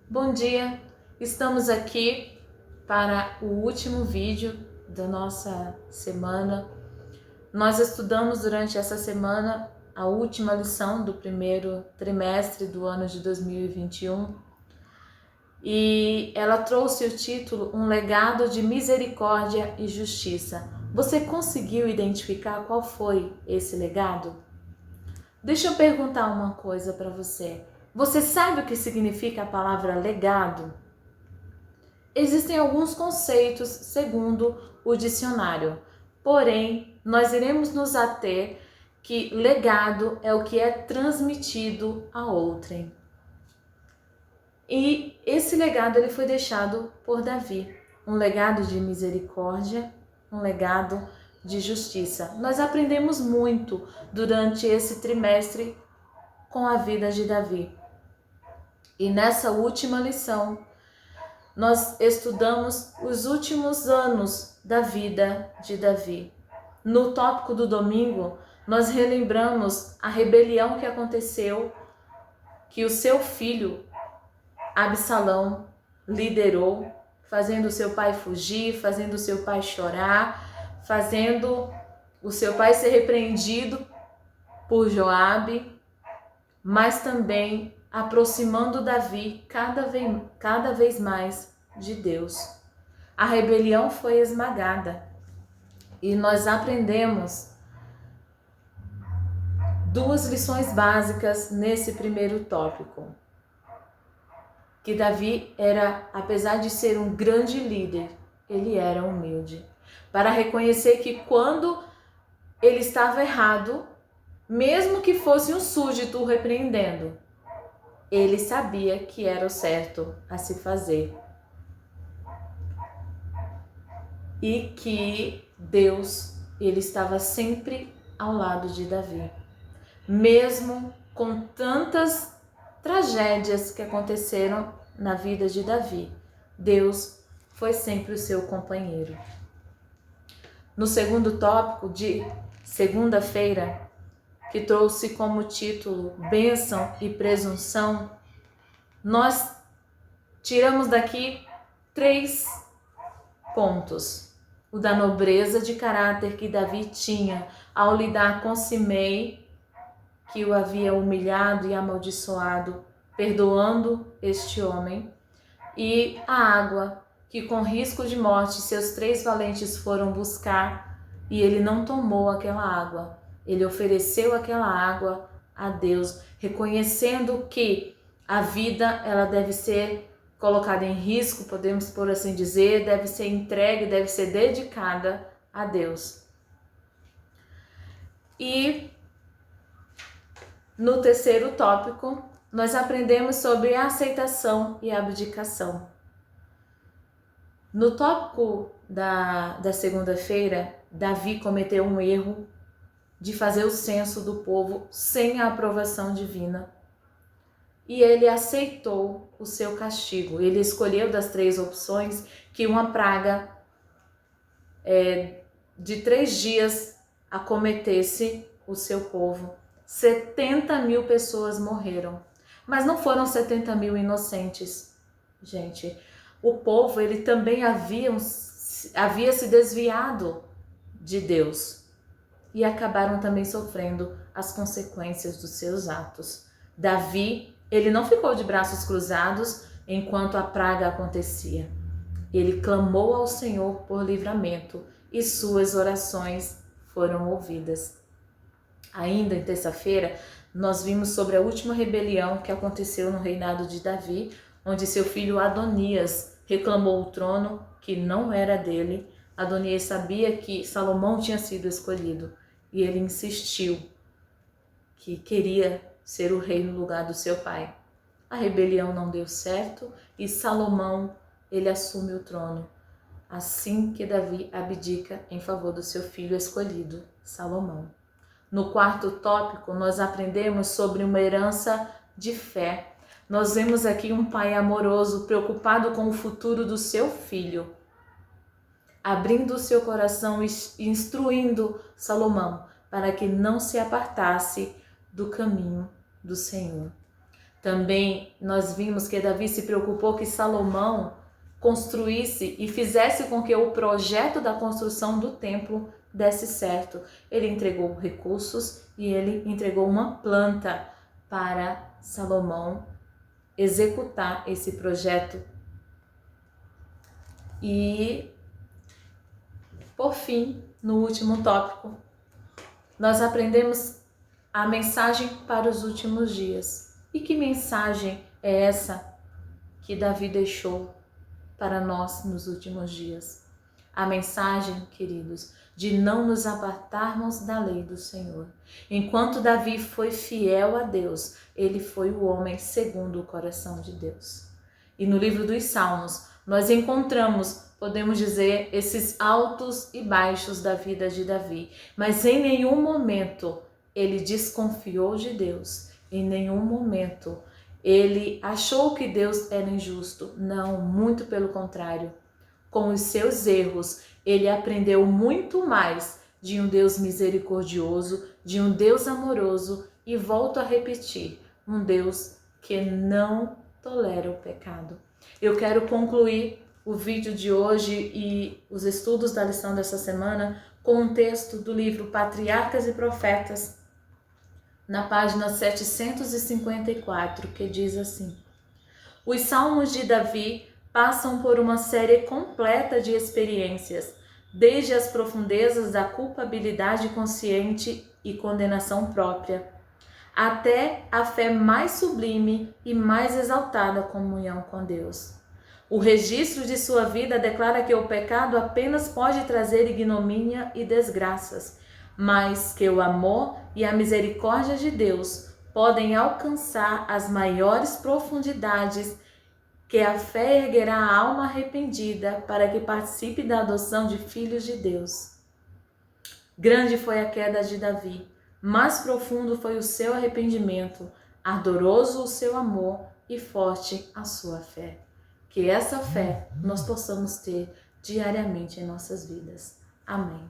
Bom dia, estamos aqui para o último vídeo da nossa semana. Nós estudamos durante essa semana a última lição do primeiro trimestre do ano de 2021 e ela trouxe o título Um Legado de Misericórdia e Justiça. Você conseguiu identificar qual foi esse legado? Deixa eu perguntar uma coisa para você. Você sabe o que significa a palavra legado? Existem alguns conceitos segundo o dicionário, porém, nós iremos nos ater que legado é o que é transmitido a outrem. E esse legado ele foi deixado por Davi, um legado de misericórdia, um legado de justiça. Nós aprendemos muito durante esse trimestre com a vida de Davi. E nessa última lição, nós estudamos os últimos anos da vida de Davi. No tópico do domingo, nós relembramos a rebelião que aconteceu, que o seu filho Absalão liderou, fazendo o seu pai fugir, fazendo o seu pai chorar, fazendo o seu pai ser repreendido por Joabe, mas também aproximando Davi cada vez mais de Deus. A rebelião foi esmagada e nós aprendemos duas lições básicas nesse primeiro tópico. Que Davi era, apesar de ser um grande líder, ele era humilde. Para reconhecer que quando ele estava errado, mesmo que fosse um súdito o repreendendo, ele sabia que era o certo a se fazer. E que Deus, ele estava sempre ao lado de Davi. Mesmo com tantas tragédias que aconteceram na vida de Davi, Deus foi sempre o seu companheiro. No segundo tópico de segunda-feira, que trouxe como título Bênção e Presunção, nós tiramos daqui 3 pontos. O da nobreza de caráter que Davi tinha ao lidar com Simei, que o havia humilhado e amaldiçoado, perdoando este homem, e a água que com risco de morte seus 3 valentes foram buscar e ele não tomou aquela água. Ele ofereceu aquela água a Deus, reconhecendo que a vida ela deve ser colocada em risco, podemos por assim dizer, deve ser entregue, deve ser dedicada a Deus. E no terceiro tópico, nós aprendemos sobre a aceitação e a abdicação. No tópico da segunda-feira, Davi cometeu um erro de fazer o censo do povo sem a aprovação divina. E ele aceitou o seu castigo. Ele escolheu das 3 opções que uma praga de 3 dias acometesse o seu povo. 70.000 pessoas morreram. Mas não foram 70.000 inocentes, gente. O povo, ele também havia se desviado de Deus e acabaram também sofrendo as consequências dos seus atos. Davi, ele não ficou de braços cruzados enquanto a praga acontecia. Ele clamou ao Senhor por livramento e suas orações foram ouvidas. Ainda em terça-feira, nós vimos sobre a última rebelião que aconteceu no reinado de Davi, onde seu filho Adonias reclamou o trono que não era dele. Adonias sabia que Salomão tinha sido escolhido e ele insistiu que queria ser o rei no lugar do seu pai. A rebelião não deu certo e Salomão, ele assume o trono. Assim que Davi abdica em favor do seu filho escolhido, Salomão. No quarto tópico, nós aprendemos sobre uma herança de fé. Nós vemos aqui um pai amoroso, preocupado com o futuro do seu filho, abrindo o seu coração e instruindo Salomão para que não se apartasse do caminho do Senhor. Também nós vimos que Davi se preocupou que Salomão construísse e fizesse com que o projeto da construção do templo desse certo. Ele entregou recursos e ele entregou uma planta para Salomão executar esse projeto. E, por fim, no último tópico, nós aprendemos a mensagem para os últimos dias. E que mensagem é essa que Davi deixou para nós nos últimos dias? A mensagem, queridos, de não nos apartarmos da lei do Senhor. Enquanto Davi foi fiel a Deus, ele foi o homem segundo o coração de Deus. E no livro dos Salmos, nós encontramos, podemos dizer, esses altos e baixos da vida de Davi. Mas em nenhum momento ele desconfiou de Deus. Em nenhum momento ele achou que Deus era injusto. Não, muito pelo contrário. Com os seus erros, ele aprendeu muito mais de um Deus misericordioso, de um Deus amoroso e, volto a repetir, um Deus que não tolera o pecado. Eu quero concluir o vídeo de hoje e os estudos da lição dessa semana com um texto do livro Patriarcas e Profetas, na página 754, que diz assim: os salmos de Davi passam por uma série completa de experiências, desde as profundezas da culpabilidade consciente e condenação própria, até a fé mais sublime e mais exaltada comunhão com Deus. O registro de sua vida declara que o pecado apenas pode trazer ignomínia e desgraças, mas que o amor e a misericórdia de Deus podem alcançar as maiores profundidades, que a fé erguerá a alma arrependida para que participe da adoção de filhos de Deus. Grande foi a queda de Davi, mais profundo foi o seu arrependimento, ardoroso o seu amor e forte a sua fé. Que essa fé nós possamos ter diariamente em nossas vidas. Amém.